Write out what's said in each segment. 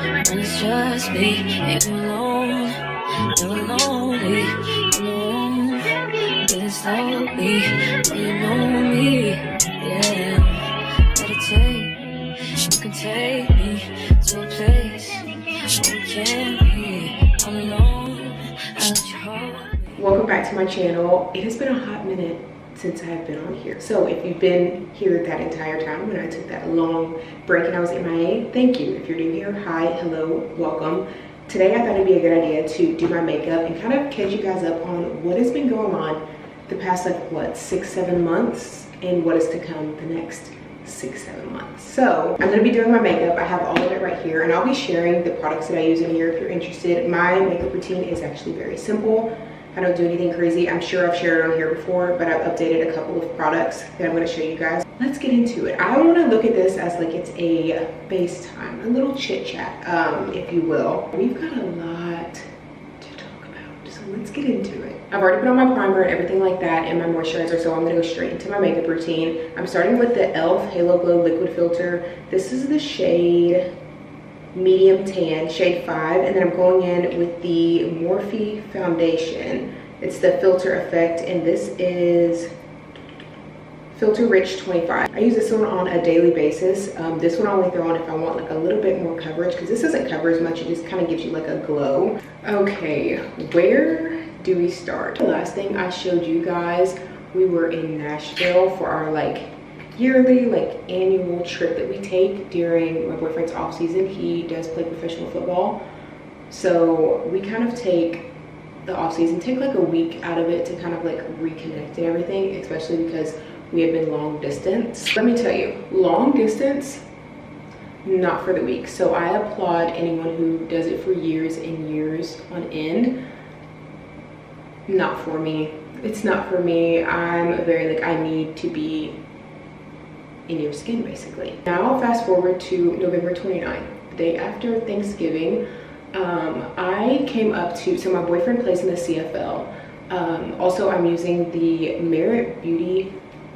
when it's just me and you alone. Never lonely, alone. Getting slowly, when you know me. Yeah, meditate. You can take me to a place where we can't be. I'm alone. I let you hold me. Welcome back to my channel. It has been a hot minute since I've been on here. So if you've been here that entire time when I took that long break and I was MIA, thank you. If you're new here, hi, hello, welcome. Today I thought it'd be a good idea to do my makeup and kind of catch you guys up on what has been going on the past like what, 6-7 months and what is to come the next 6-7 months. So I'm gonna be doing my makeup. I have all of it right here and I'll be sharing the products that I use in here if you're interested. My makeup routine is actually very simple. I don't do anything crazy. I'm sure I've shared it on here before, but I've updated a couple of products that I'm gonna show you guys. Let's get into it. I wanna look at this as like it's a FaceTime, a little chit chat, if you will. We've got a lot to talk about, so let's get into it. I've already put on my primer and everything like that and my moisturizer, so I'm gonna go straight into my makeup routine. I'm starting with the e.l.f. Halo Glow Liquid Filter. This is the shade medium tan, shade 5, and then I'm going in with the Morphe foundation. It's the Filter Effect, and this is Filter Rich 25. I use this one on a daily basis. This one I only throw on if I want like a little bit more coverage, because this doesn't cover as much, it just kind of gives you like a glow. Okay, where do we start? The last thing I showed you guys, we were in Nashville for our like yearly like annual trip that we take during my boyfriend's off season. He does play professional football, so we kind of take the off season, take like a week out of it to kind of like reconnect and everything, especially because we have been long distance. Let me tell you, long distance, not for the week. So I applaud anyone who does it for years and years on end. Not for me. It's not for me. I'm very like, I need to be in your skin basically. Now fast forward to November 29th, the day after Thanksgiving. I came up to, so my boyfriend plays in the CFL. Also I'm using the Merit Beauty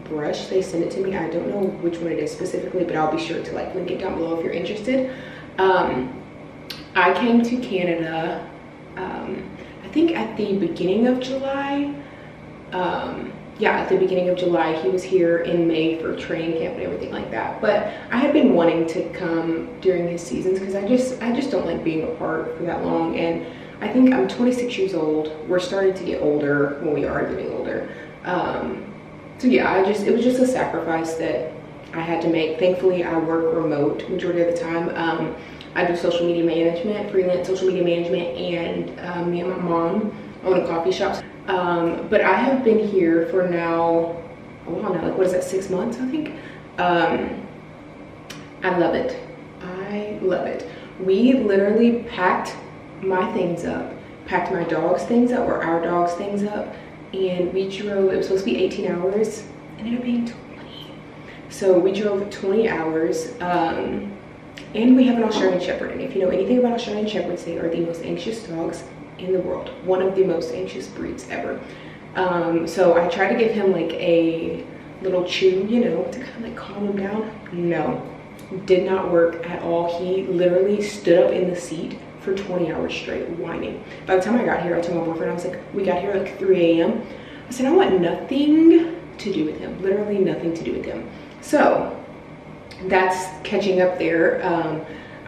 brush. They sent it to me. I don't know which one it is specifically, but I'll be sure to like link it down below if you're interested. I came to Canada, I think at the beginning of July. Yeah, at the beginning of July. He was here in May for training camp and everything like that. But I had been wanting to come during his seasons because I just don't like being apart for that long. And I think I'm 26 years old. We're starting to get older. Well, we are getting older. So yeah, it was just a sacrifice that I had to make. Thankfully, I work remote majority of the time. I do social media management, freelance social media management, and me and my mom own a coffee shop. But I have been here for now, a while now, like what is that, 6 months I think. I love it. I love it. We literally packed my things up, packed my dog's things up, or our dog's things up, and we drove. It was supposed to be 18 hours, it ended up being 20. So we drove 20 hours, and we have an Australian Shepherd. And if you know anything about Australian Shepherds, they are the most anxious dogs in the world, one of the most anxious breeds ever. So I tried to give him like a little chew, you know, to kind of like calm him down. No, did not work at all. He literally stood up in the seat for 20 hours straight whining. By the time I got here, I told my boyfriend, I was like, we got here at like 3 a.m. I said, I want nothing to do with him, literally nothing to do with him. So that's catching up there.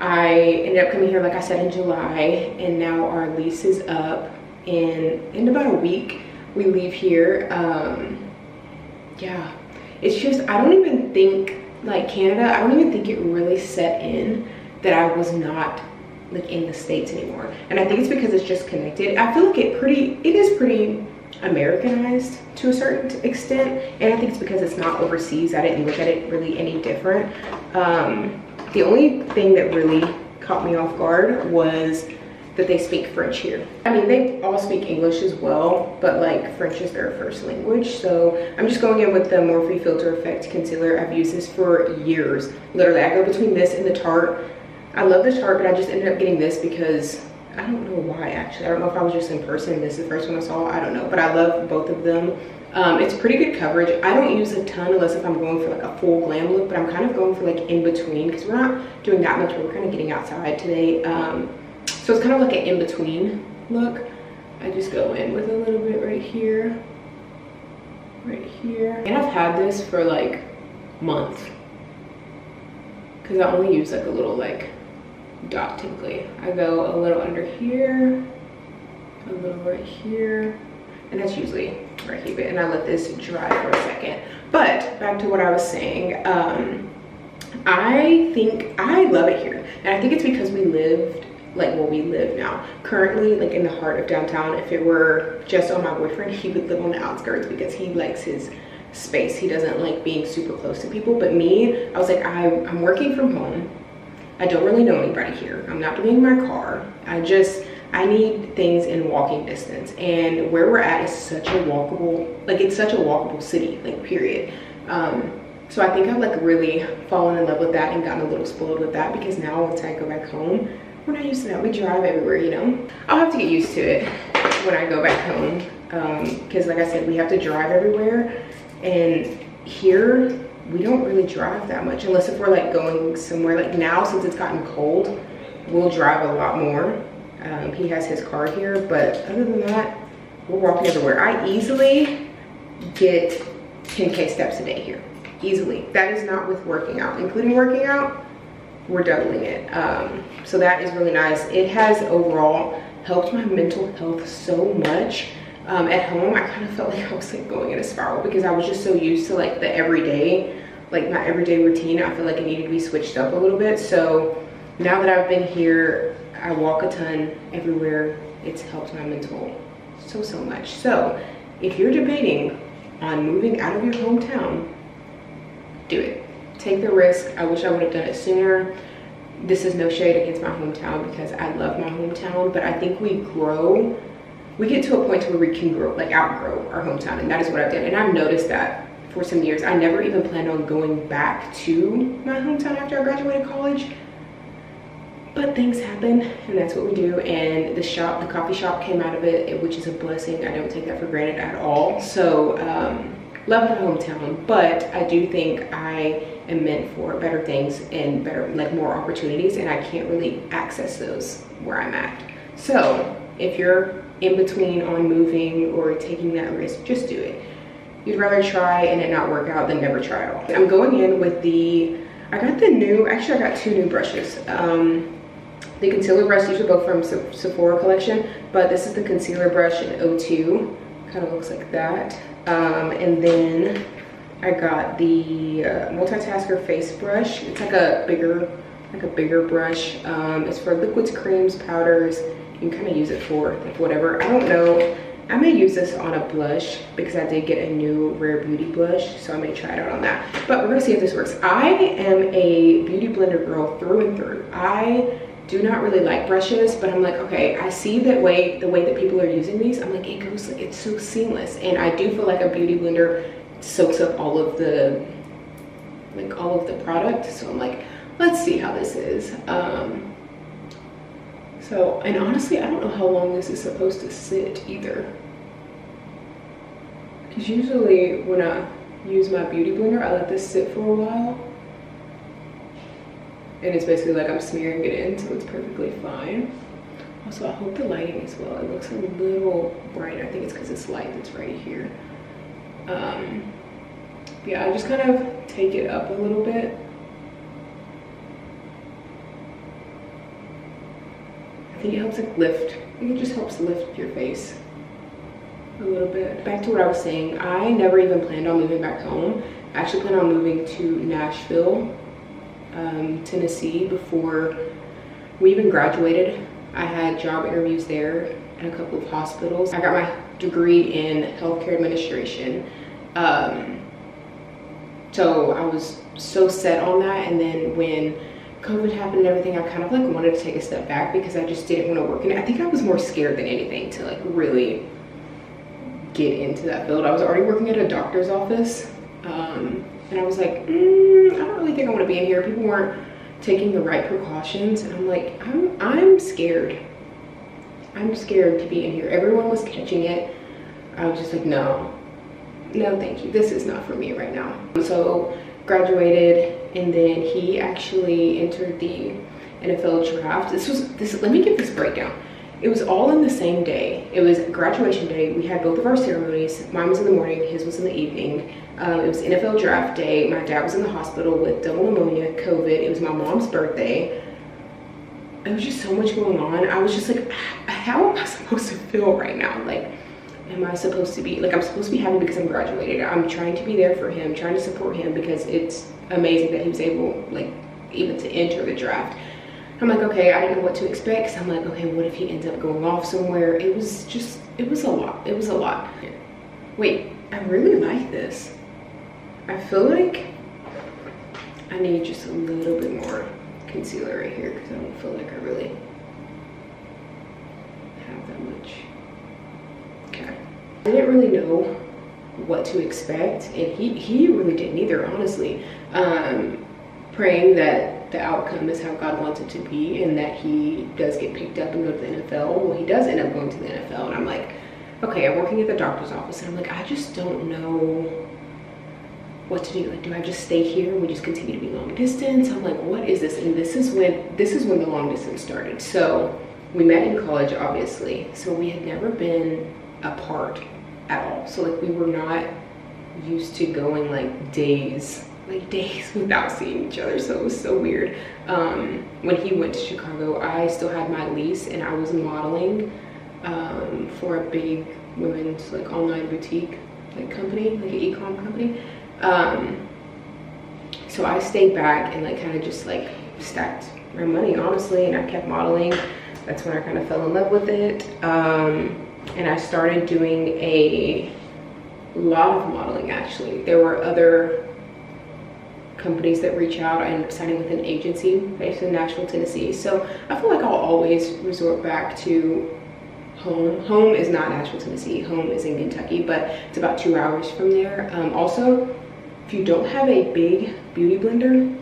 I ended up coming here, like I said, in July, and now our lease is up in about a week. We leave here. Yeah, it's just, I don't even think, like Canada, I don't even think it really set in that I was not like in the States anymore. And I think it's because it's just connected. I feel like it is pretty Americanized to a certain extent, and I think it's because it's not overseas. I didn't look at it really any different. The only thing that really caught me off guard was that they speak French here. I mean, they all speak English as well, but like French is their first language. So I'm just going in with the Morphe Filter Effect Concealer. I've used this for years. Literally, I go between this and the Tarte. I love the Tarte, but I just ended up getting this because I don't know why actually. I don't know if I was just in person. This is the first one I saw. I don't know, but I love both of them. It's pretty good coverage. I don't use a ton unless if I'm going for like a full glam look, but I'm kind of going for like in between because we're not doing that much, but we're kind of getting outside today. So it's kind of like an in between look. I just go in with a little bit right here, and I've had this for like months because I only use like a little like dot typically. I go a little under here, a little right here, and that's usually where I keep it, and I let this dry for a second. But back to what I was saying, I think I love it here, and I think it's because we lived like where we live now currently, like in the heart of downtown. If it were just on my boyfriend, he would live on the outskirts because he likes his space. He doesn't like being super close to people. But me, I was like, I'm working from home. I don't really know anybody here. I'm not doing my car. I need things in walking distance, and where we're at is such a walkable, like it's such a walkable city, like period. So I think I've like really fallen in love with that and gotten a little spoiled with that, because now once I go back home, we're not used to that. We drive everywhere, you know. I'll have to get used to it when I go back home, because like I said, we have to drive everywhere, and here we don't really drive that much unless if we're like going somewhere. Like now, since it's gotten cold, we'll drive a lot more. He has his car here, but other than that, we're walking everywhere. I easily get 10K steps a day here, easily. That is not with working out. Including working out, we're doubling it. So that is really nice. It has overall helped my mental health so much. At home, I kind of felt like I was like going in a spiral because I was just so used to like the everyday, like my everyday routine. I feel like it needed to be switched up a little bit. So now that I've been here, I walk a ton everywhere. It's helped my mental so much. So if you're debating on moving out of your hometown, do it. Take the risk. I wish I would have done it sooner. This is no shade against my hometown because I love my hometown, but I think we get to a point where we can grow, like outgrow our hometown, and that is what I've done. And I've noticed that for some years. I never even planned on going back to my hometown after I graduated college. But things happen, and that's what we do. And the coffee shop came out of it, which is a blessing. I don't take that for granted at all. So love my hometown, but I do think I am meant for better things and better, like more opportunities, and I can't really access those where I'm at. So if you're in between on moving or taking that risk, just do it. You'd rather try and it not work out than never try at all. I'm going in with I got two new brushes. The concealer brush, these are both from Sephora collection, but this is the concealer brush in 02. Kind of looks like that. And then I got the multitasker face brush. It's like a bigger brush. It's for liquids, creams, powders. You can kind of use it for like whatever. I don't know. I may use this on a blush because I did get a new Rare Beauty blush, so I may try it out on that. But we're gonna see if this works. I am a beauty blender girl through and through. I do not really like brushes, but I'm like, okay, I see the way that people are using these. I'm like, it goes, like, it's so seamless. And I do feel like a beauty blender soaks up all of the product. So I'm like, let's see how this is. And honestly, I don't know how long this is supposed to sit either. Because usually when I use my beauty blender, I let this sit for a while. And it's basically like I'm smearing it in, so it's perfectly fine. Also, I hope the lighting is well. It looks a little bright. I think it's because it's light that's right here. Yeah, I just kind of take it up a little bit. I think it helps like lift. I think it just helps lift your face a little bit. Back to what I was saying, I never even planned on moving back home. I actually planned on moving to Nashville, Tennessee before we even graduated. I had job interviews there at a couple of hospitals. I got my degree in healthcare administration. So I was so set on that, and then when COVID happened and everything, I kind of like wanted to take a step back because I just didn't want to work in it. I think I was more scared than anything to like really get into that field. I was already working at a doctor's office, and I was like, I don't really think I want to be in here. People weren't taking the right precautions, and I'm like, I'm scared. I'm scared to be in here. Everyone was catching it. I was just like, no, thank you. This is not for me right now. So graduated, and then he actually entered the NFL draft. Let me give this breakdown. It was all in the same day. It was graduation day. We had both of our ceremonies. Mine was in the morning, his was in the evening. It was NFL draft day. My dad was in the hospital with double pneumonia, COVID. It was my mom's birthday. It was just so much going on. I was just like, how am I supposed to feel right now? Like, am I supposed to be, like, I'm supposed to be happy because I'm graduated. I'm trying to be there for him, trying to support him because it's amazing that he was able, like, even to enter the draft. I'm like, okay, I didn't know what to expect. So I'm like, okay, what if he ends up going off somewhere? It was a lot. It was a lot. Wait, I really like this. I feel like I need just a little bit more concealer right here because I don't feel like I really have that much. Okay. I didn't really know what to expect, and he really didn't either, honestly. Praying that the outcome is how God wants it to be and that he does get picked up and go to the NFL. Well, he does end up going to the NFL, and I'm like, okay, I'm working at the doctor's office, and I'm like, I just don't know what to do. Like, do I just stay here and we just continue to be long distance? I'm like, what is this? And this is when the long distance started. So we met in college, obviously, so we had never been apart at all. So like, we were not used to going like days without seeing each other. So it was so weird. When he went to Chicago, I still had my lease and I was modeling for a big women's like online boutique like company, like an e-com company. So I stayed back and like kind of just like stacked my money, honestly, and I kept modeling. That's when I kind of fell in love with it. And I started doing a lot of modeling, actually. There were other companies that reach out. I ended up signing with an agency based in Nashville, Tennessee. So I feel like I'll always resort back to home. Home is not Nashville, Tennessee. Home is in Kentucky, but it's about 2 hours from there. Also, if you don't have a big beauty blender,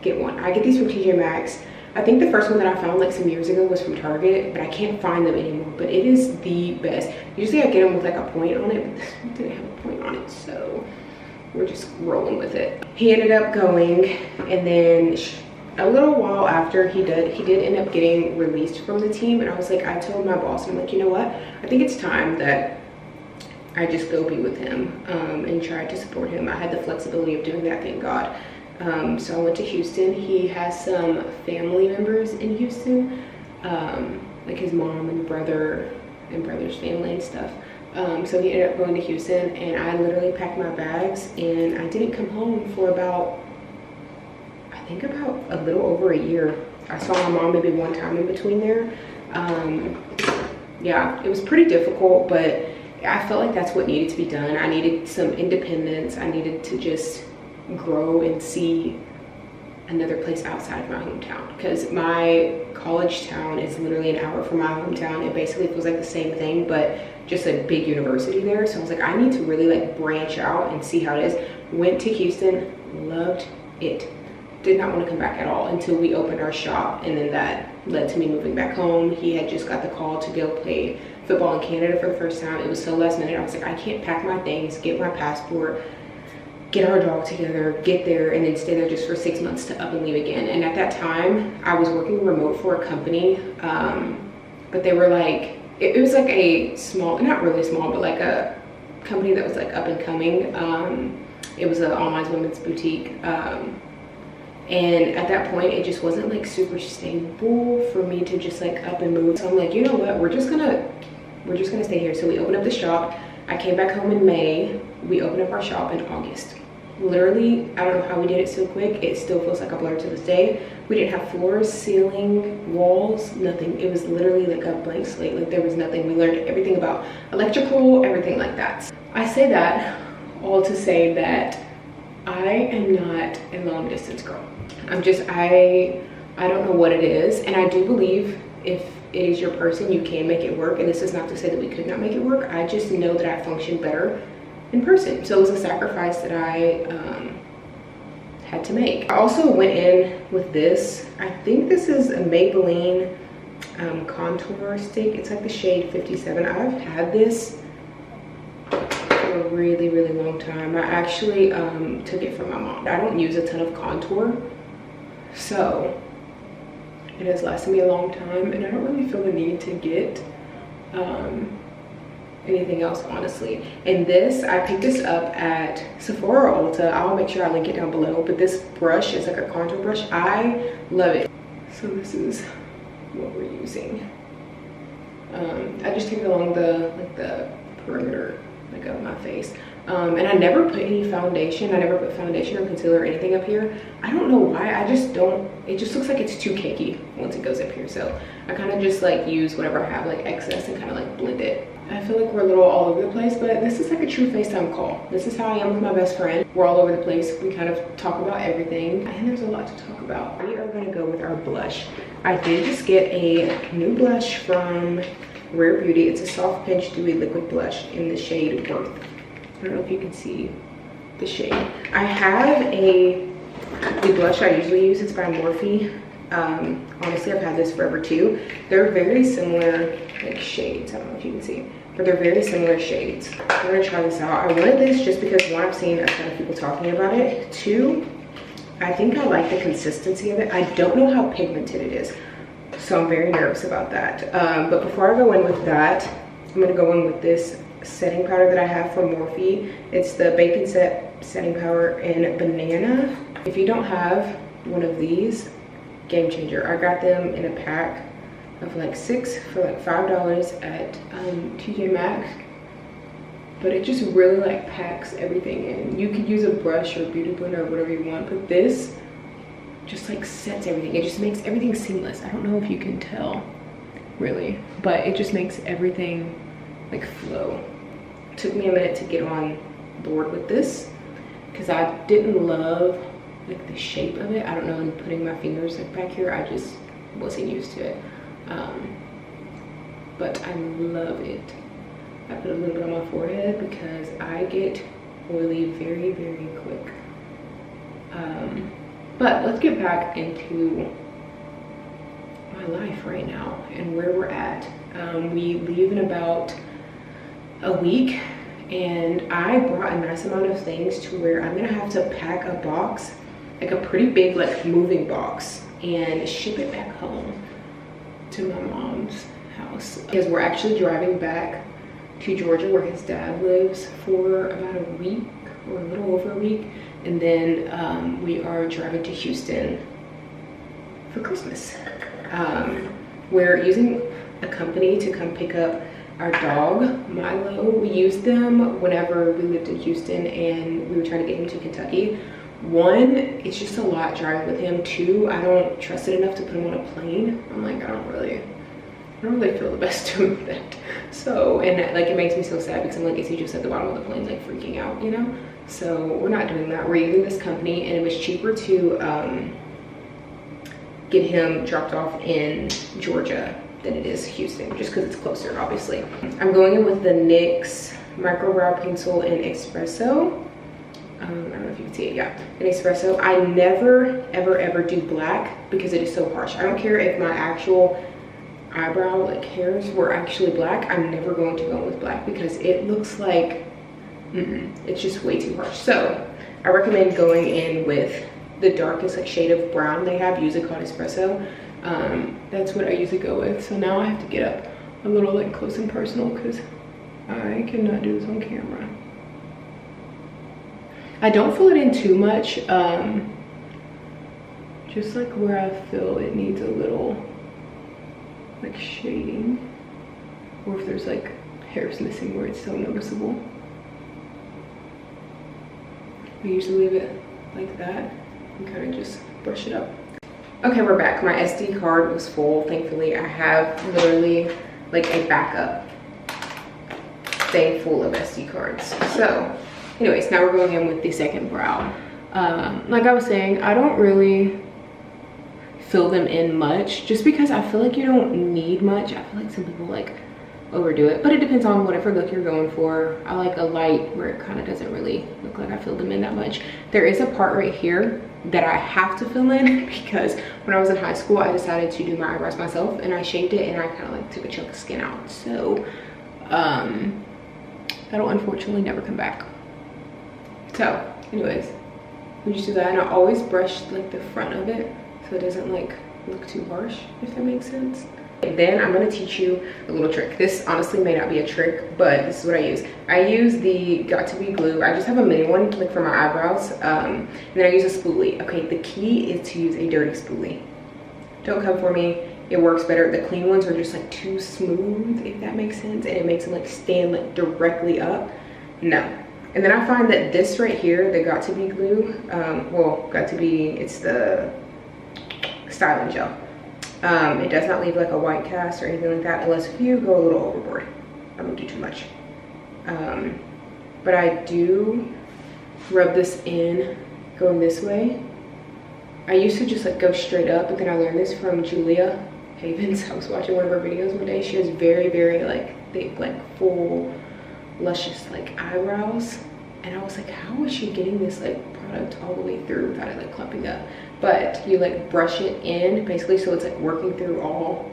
get one. I get these from TJ Maxx. I think the first one that I found like some years ago was from Target, but I can't find them anymore. But it is the best. Usually I get them with like a point on it, but this one didn't have a point on it, so we're just rolling with it. He ended up going, and then a little while after he did end up getting released from the team. And I was like, I told my boss, I'm like, you know what? I think it's time that I just go be with him and try to support him. I had the flexibility of doing that, thank God. So I went to Houston. He has some family members in Houston, like his mom and brother and brother's family and stuff. So he ended up going to Houston, and I literally packed my bags and I didn't come home for about a little over a year. I saw my mom maybe one time in between there. Yeah, it was pretty difficult, but I felt like that's what needed to be done. I needed some independence. I needed to just grow and see another place outside of my hometown, because my college town is literally an hour from my hometown. It basically feels like the same thing, but just a big university there. So I was like, I need to really like branch out and see how it is. Went to Houston, loved it. Did not want to come back at all until we opened our shop, and then that led to me moving back home. He had just got the call to go play football in Canada for the first time. It was so last minute. I was like, I can't pack my things, get my passport, get our dog together, get there, and then stay there just for 6 months to up and leave again. And at that time, I was working remote for a company, but they were like, it was like a small, not really small, but like a company that was like up and coming. It was an online women's boutique. And at that point, it just wasn't like super stable for me to just like up and move. So I'm like, you know what, we're just gonna stay here. So we opened up the shop. I came back home in May. We opened up our shop in August. Literally, I don't know how we did it so quick. It still feels like a blur to this day. We didn't have floors, ceiling, walls, nothing. It was literally like a blank slate. Like there was nothing. We learned everything about electrical, everything like that. I say that all to say that I am not a long distance girl. I don't know what it is. And I do believe if it is your person, you can make it work. And this is not to say that we could not make it work. I just know that I function better in person. So it was a sacrifice that I had to make. I also went in with this. I think this is a Maybelline contour stick. It's like the shade 57. I've had this for a really long time. I actually took it from my mom. I don't use a ton of contour, so it has lasted me a long time, and I don't really feel the need to get anything else, honestly. And this, I picked this up at Sephora or Ulta. I'll make sure I link it down below, but this brush is like a contour brush. I love it. So this is what we're using. I just take it along the perimeter like of my face, and I never put any foundation. I never put foundation or concealer or anything up here. I don't know why. I just don't. It just looks like it's too cakey once it goes up here, so I kind of just like use whatever I have like excess and kind of like blend it. I feel like we're a little all over the place, but this is like a true FaceTime call. This is how I am with my best friend. We're all over the place. We kind of talk about everything, and there's a lot to talk about. We are going to go with our blush. I did just get a new blush from Rare Beauty. It's a soft pinch dewy liquid blush in the shade Worth. I don't know if you can see the shade. I have the blush I usually use. It's by Morphe. Honestly, I've had this forever too. They're very similar like shades. I don't know if you can see, but they're very similar shades. I'm gonna try this out. I wanted this just because one, I've seen a ton of people talking about it. Two, I think I like the consistency of it. I don't know how pigmented it is, so I'm very nervous about that. But before I go in with that, I'm gonna go in with this setting powder that I have from Morphe. It's the Bacon Set setting powder in Banana. If you don't have one of these, game changer. I got them in a pack of like 6 for like $5 at TJ Maxx, but it just really like packs everything in. You could use a brush or beauty blender or whatever you want, but this just like sets everything. It just makes everything seamless. I don't know if you can tell really, but it just makes everything like flow. It took me a minute to get on board with this because I didn't love like the shape of it. I don't know, and putting my fingers like back here, I just wasn't used to it. But I love it. I put a little bit on my forehead because I get oily very quick. But let's get back into my life right now and where we're at. We leave in about a week, and I brought a nice amount of things to where I'm gonna have to pack a box, like a pretty big like moving box, and ship it back home to my mom's house, because we're actually driving back to Georgia where his dad lives for about a week or a little over a week, and then we are driving to Houston for Christmas. We're using a company to come pick up our dog Milo. We used them whenever we lived in Houston and we were trying to get him to Kentucky. One, it's just a lot driving with him. Two, I don't trust it enough to put him on a plane. I'm like, I don't really feel the best doing that. So, and like it makes me so sad because I'm like, is he just at the bottom of the plane like freaking out, you know? So we're not doing that. We're using this company, and it was cheaper to get him dropped off in Georgia than it is Houston, just because it's closer, obviously. I'm going in with the NYX Micro Brow Pencil in Espresso. I don't know if you can see it, yeah, in Espresso. I never, ever do black because it is so harsh. I don't care if my actual eyebrow like hairs were actually black. I'm never going to go with black because it looks like, it's just way too harsh. So I recommend going in with the darkest like shade of brown they have, usually called Espresso. That's what I usually go with. So now I have to get up a little like close and personal because I cannot do this on camera. I don't fill it in too much, just like where I feel it needs a little like shading, or if there's like hairs missing where it's so noticeable. I usually leave it like that and kind of just brush it up. Okay, we're back. My SD card was full. Thankfully, I have literally like a backup thing full of SD cards. So anyways, now we're going in with the second brow. Like I was saying, I don't really fill them in much just because I feel like you don't need much. I feel like some people like overdo it, but it depends on whatever look you're going for. I like a light where it kind of doesn't really look like I filled them in that much. There is a part right here that I have to fill in because when I was in high school, I decided to do my eyebrows myself, and I shaved it and I kind of like took a chunk of skin out. So that'll unfortunately never come back. So anyways, we just do that, and I always brush like the front of it so it doesn't like look too harsh, if that makes sense. And then I'm going to teach you a little trick. This honestly may not be a trick, but this is what I use. I use the Got To Be glue. I just have a mini one like for my eyebrows, and then I use a spoolie. Okay, the key is to use a dirty spoolie. Don't come for me, it works better. The clean ones are just like too smooth, if that makes sense, and it makes them like stand like directly up. No. And then I find that this right here, the Got To Be glue, well, Got To Be, it's the styling gel. It does not leave like a white cast or anything like that, unless if you go a little overboard. I don't do too much. But I do rub this in going this way. I used to just like go straight up, but then I learned this from Julia Havens. I was watching one of her videos one day. She has very, very like thick, like full, luscious like eyebrows. And I was like, how is she getting this like product all the way through without it like clumping up? But you like brush it in basically, so it's like working through all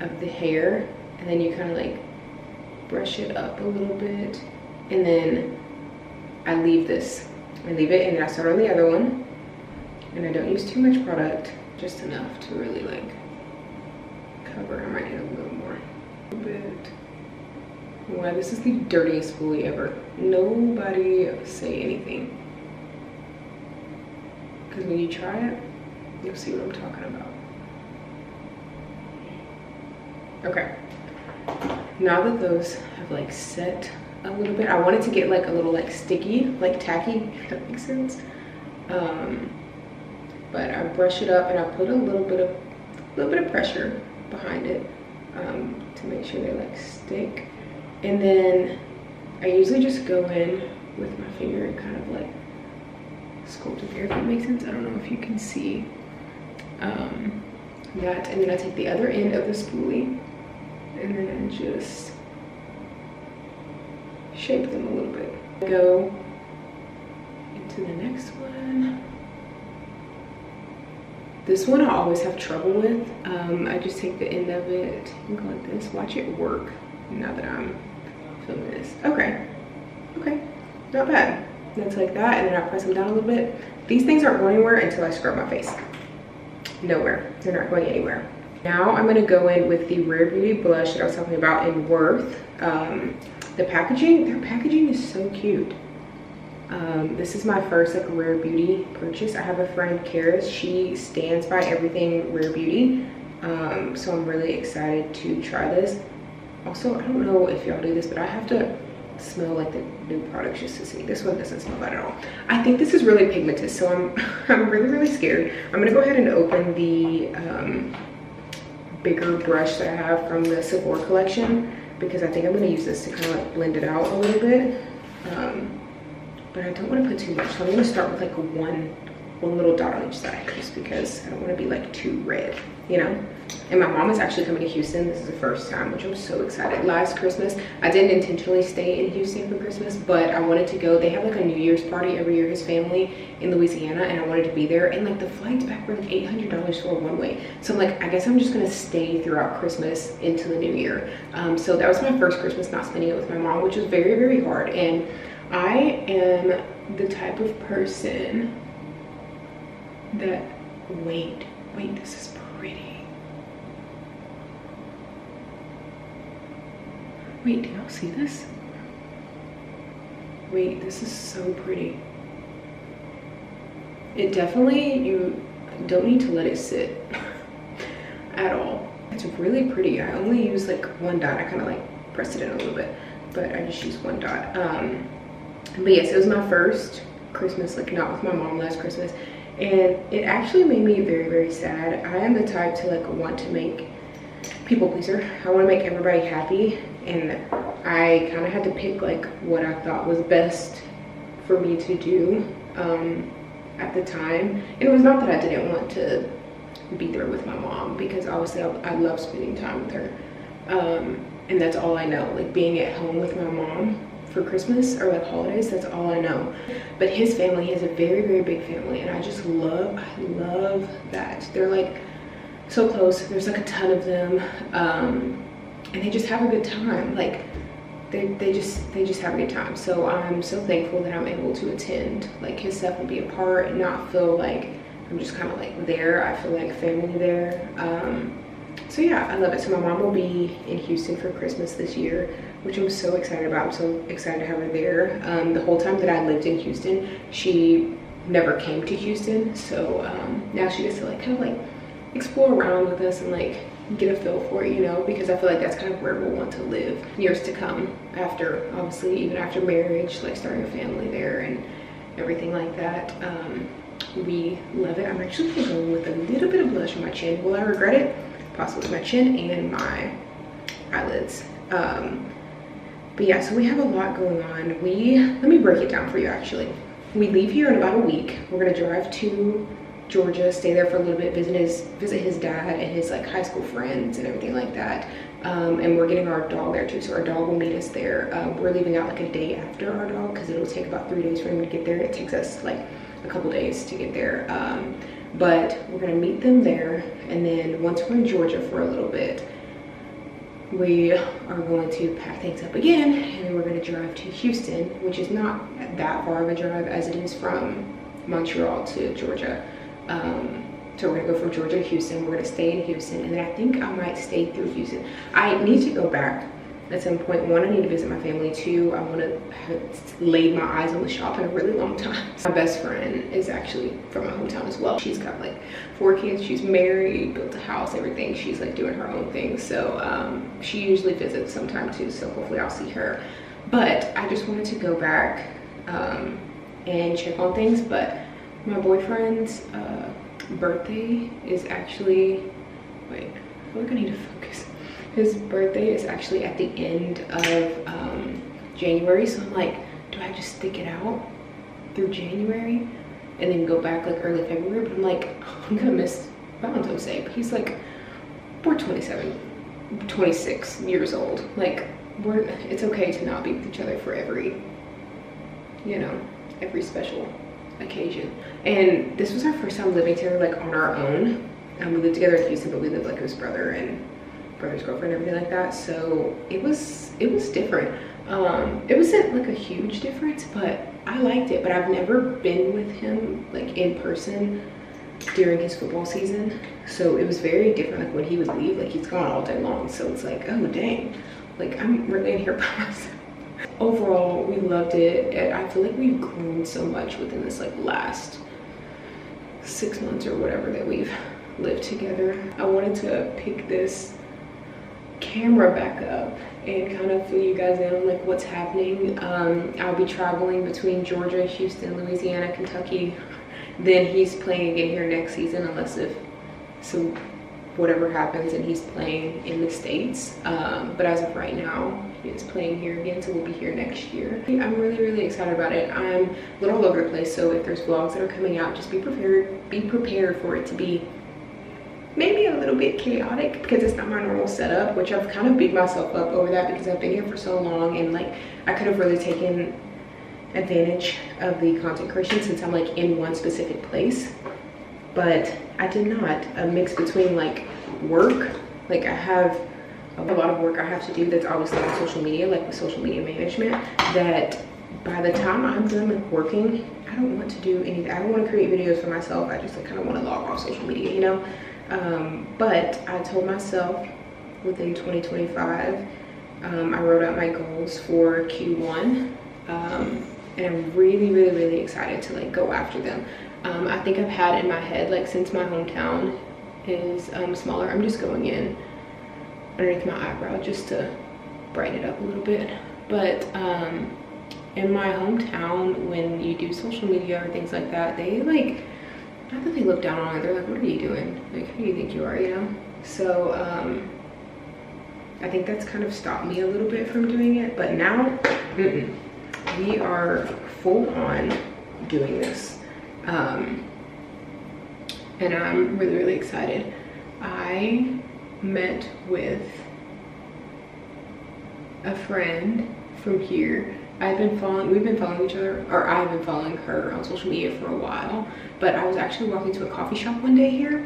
of the hair, and then you kind of like brush it up a little bit, and then I leave this. I leave it, and then I start on the other one, and I don't use too much product, just enough to really like cover. I might need a little more. A little bit. Wow, this is the dirtiest spoolie ever. Nobody say anything. Because when you try it, you'll see what I'm talking about. Okay. Now that those have like set a little bit, I want it to get like a little like sticky, like tacky, if that makes sense. But I brush it up and I put a little bit of pressure behind it to make sure they like stick. And then I usually just go in with my finger and kind of like sculpt it there, if that makes sense. I don't know if you can see that. And then I take the other end of the spoolie and then I just shape them a little bit. Go into the next one. This one I always have trouble with. I just take the end of it and go like this. Watch it work now that I'm filming this. Okay, not bad. That's like that, and then I press them down a little bit. These things aren't going anywhere until I scrub my face. Nowhere, they're not going anywhere. Now I'm gonna go in with the Rare Beauty blush that I was talking about in Worth. The packaging, their packaging is so cute. This is my first like Rare Beauty purchase. I have a friend, Karis, she stands by everything Rare Beauty. So I'm really excited to try this. Also, I don't know if y'all do this, but I have to smell like the new products just to see. This one doesn't smell bad at all. I think this is really pigmentous, so I'm really scared. I'm gonna go ahead and open the bigger brush that I have from the Sephora collection, because I think I'm gonna use this to kind of like blend it out a little bit. But I don't want to put too much, so I'm gonna start with like one little dot on each side, just because I don't want to be like too red, you know. And my mom is actually coming to Houston. This is the first time, which I'm so excited. Last Christmas, I didn't intentionally stay in Houston for Christmas, but I wanted to go. They have like a New Year's party every year, his family in Louisiana, and I wanted to be there. And like the flights back were like $800 for a one-way. So I'm like, I guess I'm just gonna stay throughout Christmas into the new year. So that was my first Christmas not spending it with my mom, which was very hard. And I am the type of person that, wait, this is pretty. Wait, do y'all see this? Wait, this is so pretty. It definitely, you don't need to let it sit at all. It's really pretty. I only use like one dot. I kind of like pressed it in a little bit, but I just used one dot. But yes, it was my first Christmas, like not with my mom last Christmas. And it actually made me very sad. I am the type to like want to make people pleaser. I want to make everybody happy, and I kind of had to pick like what I thought was best for me to do at the time. And it was not that I didn't want to be there with my mom, because obviously I love spending time with her, And that's all I know. Like being at home with my mom for Christmas or like holidays, that's all I know. But his family, he has a very, very big family, and I love that. They're like so close. There's like a ton of them, and they just have a good time. Like they just have a good time. So I'm so thankful that I'm able to attend. Like his stuff and be a part and not feel like I'm just kind of like there. I feel like family there. So yeah, I love it. So my mom will be in Houston for Christmas this year, which I'm so excited about. I'm so excited to have her there. The whole time that I lived in Houston, she never came to Houston. So now she gets to like kind of like explore around with us and like get a feel for it, you know, because I feel like that's kind of where we'll want to live years to come after, obviously, even after marriage, like starting a family there and everything like that. We love it. I'm actually going with a little bit of blush on my chin. Will I regret it? Possibly. My chin and my eyelids. But yeah, so we have a lot going on. Let me break it down for you actually. We leave here in about a week. We're gonna drive to Georgia, stay there for a little bit, visit his dad and his like high school friends and everything like that. And we're getting our dog there too, so our dog will meet us there. We're leaving out like a day after our dog because it'll take about 3 days for him to get there. It takes us like a couple days to get there. But we're gonna meet them there, and then once we're in Georgia for a little bit, we are going to pack things up again, and then we're gonna drive to Houston, which is not that far of a drive as it is from Montreal to Georgia. So we're gonna go from Georgia to Houston. We're gonna stay in Houston, and then I think I might stay through Houston. I need to go back at some point. One, I need to visit my family. Two, I want to have laid my eyes on the shop in a really long time. My best friend is actually from my hometown as well. She's got like 4 kids. She's married, built a house, everything. She's like doing her own thing. So she usually visits sometime too. So hopefully I'll see her. But I just wanted to go back and check on things. But my boyfriend's birthday is actually, wait, I feel like I need to focus. His birthday is actually at the end of January, so I'm like, do I just stick it out through January and then go back like early February? But I'm like, I'm gonna miss Valentine's Day. But he's like, we're 26 years old. Like, it's okay to not be with each other for every, you know, every special occasion. And this was our first time living together like on our own. We lived together in Houston, but we lived like with his brother and brother's girlfriend and everything like that. So it was different. It wasn't like a huge difference, but I liked it. But I've never been with him like in person during his football season, so it was very different. Like when he would leave, like he's gone all day long, so it's like, oh dang, like I'm really in here by myself. Overall, we loved it, and I feel like we've grown so much within this like last 6 months or whatever that we've lived together. I wanted to pick this camera back up and kind of fill you guys in on like what's happening. I'll be traveling between Georgia, Houston, Louisiana, Kentucky. Then he's playing again here next season, unless if so whatever happens and he's playing in the States. But as of right now, he is playing here again, so we'll be here next year. I'm really excited about it. I'm a little all over the place, so if there's vlogs that are coming out, just be prepared for it to be maybe a little bit chaotic because it's not my normal setup, which I've kind of beat myself up over that because I've been here for so long, and like I could have really taken advantage of the content creation since I'm like in one specific place, but I did not. A mix between like work, like I have a lot of work I have to do that's obviously on social media, like with social media management, that by the time I'm done like working, I don't want to do anything. I don't want to create videos for myself. I just like kind of want to log off social media, you know. But I told myself within 2025, I wrote out my goals for Q1, and I'm really excited to like go after them. I think I've had in my head, like since my hometown is smaller, I'm just going in underneath my eyebrow just to brighten it up a little bit. But in my hometown, when you do social media or things like that, they like, not that they look down on it, they're like, what are you doing? Like, who do you think you are, you know? So I think that's kind of stopped me a little bit from doing it, but now we are full on doing this. And I'm really excited. I met with a friend from here. We've been following each other, or I've been following her on social media for a while, but I was actually walking to a coffee shop one day here,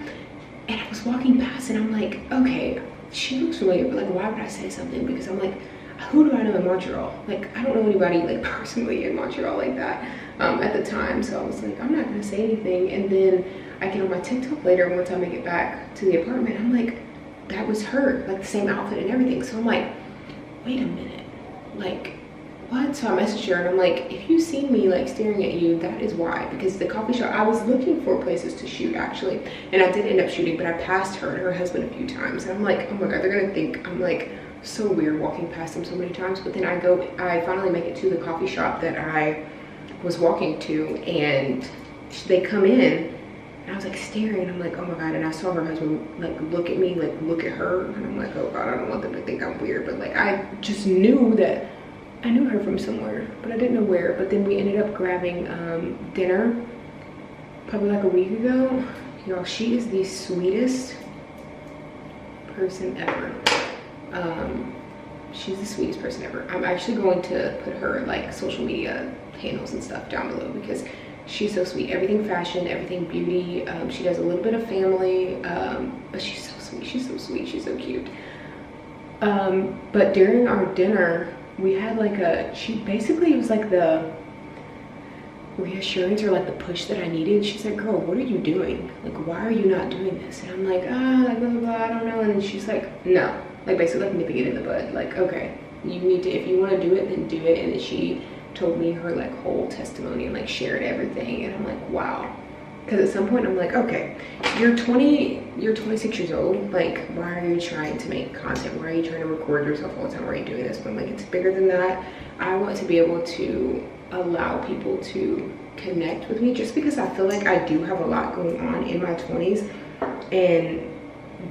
and I was walking past and I'm like, okay, she looks familiar, but like, why would I say something? Because I'm like, who do I know in Montreal? Like, I don't know anybody like personally in Montreal like that at the time. So I was like, I'm not gonna say anything. And then I get on my TikTok later, once I make it back to the apartment, I'm like, that was her, like the same outfit and everything. So I'm like, wait a minute, like, what? So I messaged her and I'm like, if you see me like staring at you, that is why. Because the coffee shop, I was looking for places to shoot actually, and I did end up shooting, but I passed her and her husband a few times, and I'm like, oh my god, they're gonna think I'm like so weird walking past them so many times. But then I finally make it to the coffee shop that I was walking to, and they come in and I was like staring, and I'm like, oh my god. And I saw her husband like look at me, like look at her, and I'm like, oh god, I don't want them to think I'm weird. But like, I just knew that I knew her from somewhere, but I didn't know where. But then we ended up grabbing dinner probably like a week ago. Y'all, she is the sweetest person ever. She's the sweetest person ever. I'm actually going to put her like social media handles and stuff down below because she's so sweet. Everything fashion, everything beauty. She does a little bit of family, but she's so sweet. She's so sweet. She's so cute. But during our dinner, we had like basically it was like the reassurance or like the push that I needed. She's like, girl, what are you doing? Like, why are you not doing this? And I'm like, like blah, blah, blah, I don't know. And then she's like, no, like basically like nipping it in the bud. Like, okay, you need to, if you want to do it, then do it. And then she told me her like whole testimony and like shared everything. And I'm like, wow. Because at some point I'm like, okay, you're 26 years old. Like, why are you trying to make content? Why are you trying to record yourself all the time? Why are you doing this? But I'm like, it's bigger than that. I want to be able to allow people to connect with me, just because I feel like I do have a lot going on in my 20s. And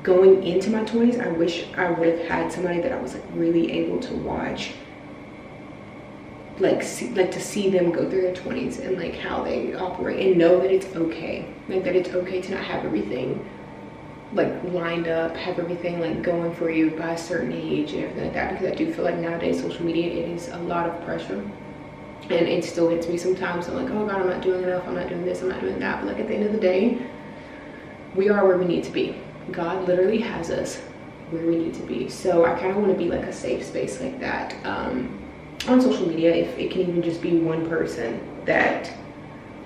going into my 20s, I wish I would have had somebody that I was like really able to watch, like to see them go through their 20s and like how they operate, and know that it's okay, like that it's okay to not have everything like lined up, have everything like going for you by a certain age and everything like that. Because I do feel like nowadays social media, it is a lot of pressure, and it still hits me sometimes. I'm like, oh god, I'm not doing enough, I'm not doing this, I'm not doing that. But like at the end of the day, we are where we need to be. God literally has us where we need to be. So I kind of want to be like a safe space like that on social media, if it can even just be one person that,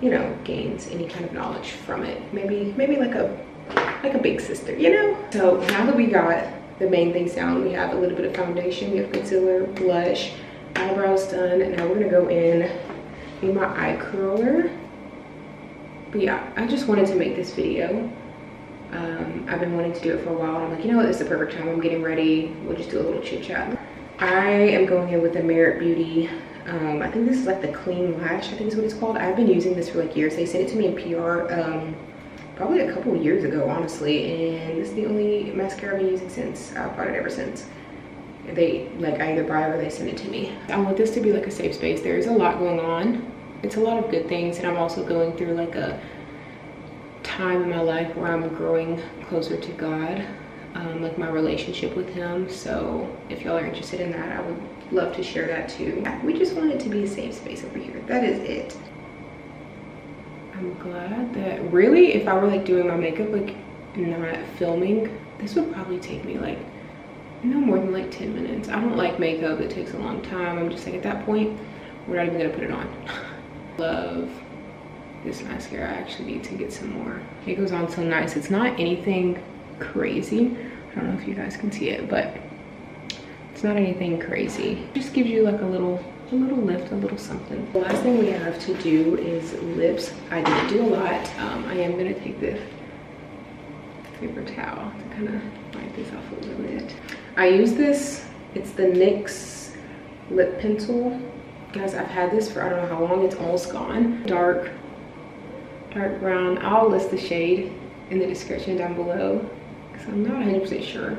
you know, gains any kind of knowledge from it. Maybe like a big sister, you know? So now that we got the main things down, we have a little bit of foundation, we have concealer, blush, eyebrows done, and now we're gonna go in with my eye curler. But yeah, I just wanted to make this video. I've been wanting to do it for a while, and I'm like, you know what, this is the perfect time. I'm getting ready, we'll just do a little chit chat. I am going in with the Merit Beauty, I think this is like the Clean Lash, I think is what it's called. I've been using this for like years. They sent it to me in PR probably a couple of years ago, honestly, and this is the only mascara I've been using since. I've bought it ever since. They like, I either buy it or they send it to me. I want this to be like a safe space. There's a lot going on. It's a lot of good things, and I'm also going through like a time in my life where I'm growing closer to God, like my relationship with him. So if y'all are interested in that, I would love to share that too. We just want it to be a safe space over here. That is it. I'm glad that, really, if I were like doing my makeup, like not filming, this would probably take me like no more than like 10 minutes. I don't like makeup that takes a long time. I'm just like, at that point, we're not even gonna put it on. Love this mascara. I actually need to get some more. It goes on so nice. It's not anything crazy. I don't know if you guys can see it, but it's not anything crazy. It just gives you like a little lift, a little something. The last thing we have to do is lips. I didn't do a lot. I am gonna take this paper towel to kind of wipe this off a little bit. I use this, it's the NYX lip pencil. Guys, I've had this for I don't know how long. It's almost gone. Dark brown. I'll list the shade in the description down below because I'm not 100% sure.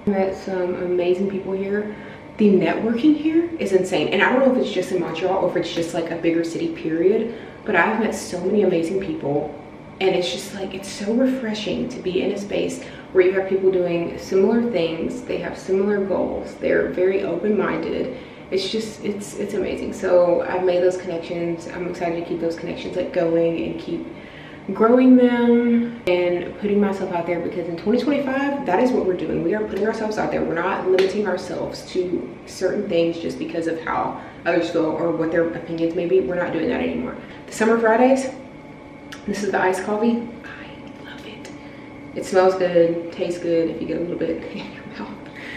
I met some amazing people here. The networking here is insane, and I don't know if it's just in Montreal or if it's just like a bigger city period, but I've met so many amazing people, and it's just like, it's so refreshing to be in a space where you have people doing similar things, they have similar goals, they're very open-minded. It's just, it's amazing. So I've made those connections. I'm excited to keep those connections like going and keep growing them and putting myself out there, because in 2025, that is what we're doing. We are putting ourselves out there. We're not limiting ourselves to certain things just because of how others feel or what their opinions may be. We're not doing that anymore. The Summer Fridays, this is the iced coffee. I love it. It smells good, tastes good if you get a little bit in your mouth.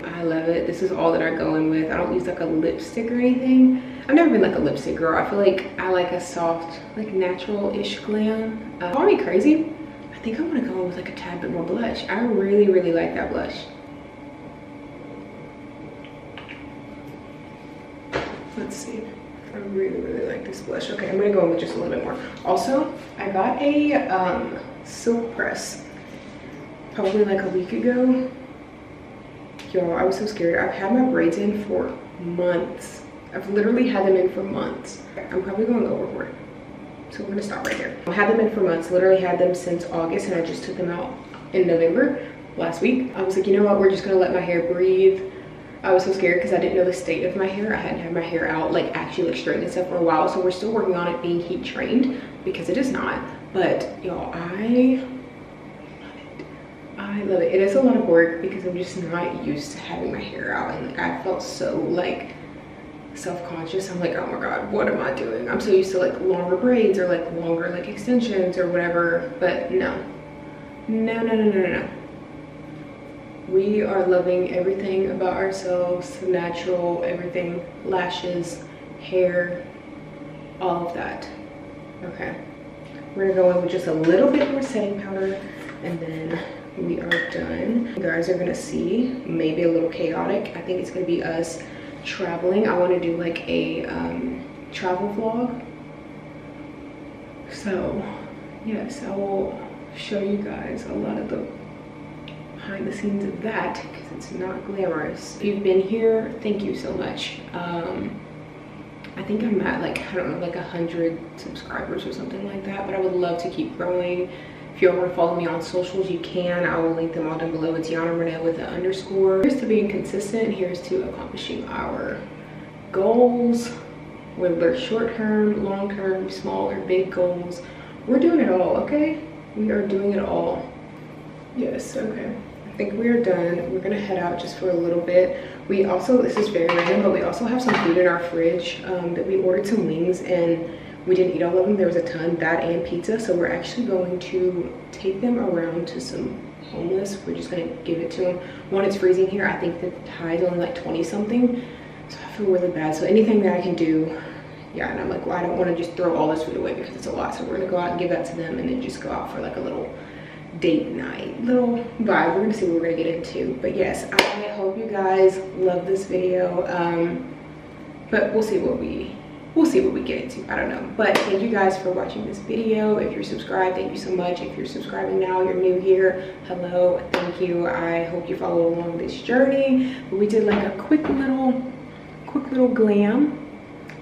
I love it. This is all that I go in with. I don't use like a lipstick or anything. I've never been like a lipstick girl. I feel like I like a soft, like natural-ish glam. Call me crazy, I think I want to go in with like a tad bit more blush. I really, really like that blush. Let's see. I really, really like this blush. Okay, I'm gonna go in with just a little bit more. Also, I got a silk press probably like a week ago. Yo, I was so scared. I've had my braids in for months. I've literally had them in for months. I'm probably going overboard, so we're gonna stop right there. I had them in for months, literally had them since August, and I just took them out in November last week. I was like, you know what, we're just gonna let my hair breathe. I was so scared because I didn't know the state of my hair. I hadn't had my hair out, like actually like straightened and stuff for a while, so we're still working on it being heat trained, because it is not. But y'all, I love it. It is a lot of work because I'm just not used to having my hair out, and like I felt so like self-conscious. I'm like, oh my god, what am I doing? I'm so used to like longer braids or like longer like extensions or whatever. But no, we are loving everything about ourselves, natural, everything, lashes, hair, all of that. Okay, we're gonna go in with just a little bit more setting powder, and then we are done. You guys are gonna see maybe a little chaotic. I think it's gonna be us traveling. I want to do like a travel vlog, so yes, I will show you guys a lot of the behind the scenes of that, because it's not glamorous. If you've been here, thank you so much. I think I'm at like, I don't know, like 100 subscribers or something like that, but I would love to keep growing. If you want to follow me on socials, you can. I will link them all down below. It's Yana Renee with an underscore. Here's to being consistent. Here's to accomplishing our goals, whether they're short-term, long-term, small or big goals. We're doing it all, okay? We are doing it all. Yes, okay. I think we are done. We're gonna head out just for a little bit. We also, this is very random, but we also have some food in our fridge that we ordered some wings, and we didn't eat all of them. There was a ton, that and pizza. So we're actually going to take them around to some homeless. We're just gonna give it to them. One, it's freezing here. I think the high's only like 20 something. So I feel really bad. So anything that I can do, yeah. And I'm like, well, I don't wanna just throw all this food away because it's a lot. So we're gonna go out and give that to them, and then just go out for like a little date night, little vibe. We're gonna see what we're gonna get into. But yes, I hope you guys love this video. But we'll see what we get into. I don't know. But thank you guys for watching this video. If you're subscribed, thank you so much. If you're subscribing now, you're new here, hello, thank you. I hope you follow along this journey. But we did like a quick little glam,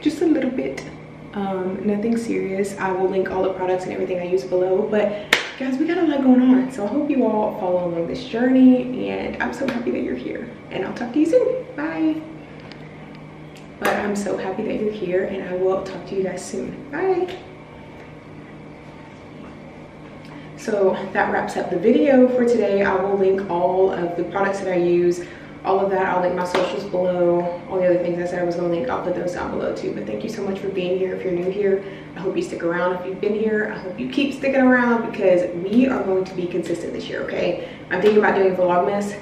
just a little bit. Nothing serious. I will link all the products and everything I use below. But guys, we got a lot going on, so I hope you all follow along this journey, and I'm so happy that you're here, and I'll talk to you soon. Bye. But I'm so happy that you're here, and I will talk to you guys soon. Bye. So that wraps up the video for today. I will link all of the products that I use, all of that. I'll link my socials below. All the other things I said I was gonna link, I'll put those down below too. But thank you so much for being here. If you're new here, I hope you stick around. If you've been here, I hope you keep sticking around, because we are going to be consistent this year, okay? I'm thinking about doing Vlogmas.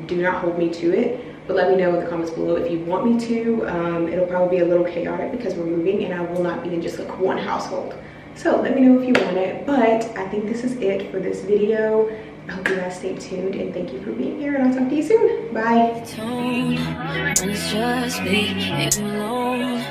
Do not hold me to it, but let me know in the comments below if you want me to. It'll probably be a little chaotic because we're moving, and I will not be in just like one household. So let me know if you want it. But I think this is it for this video. I hope you guys stay tuned, and thank you for being here, and I'll talk to you soon. Bye. When it's just me and you alone,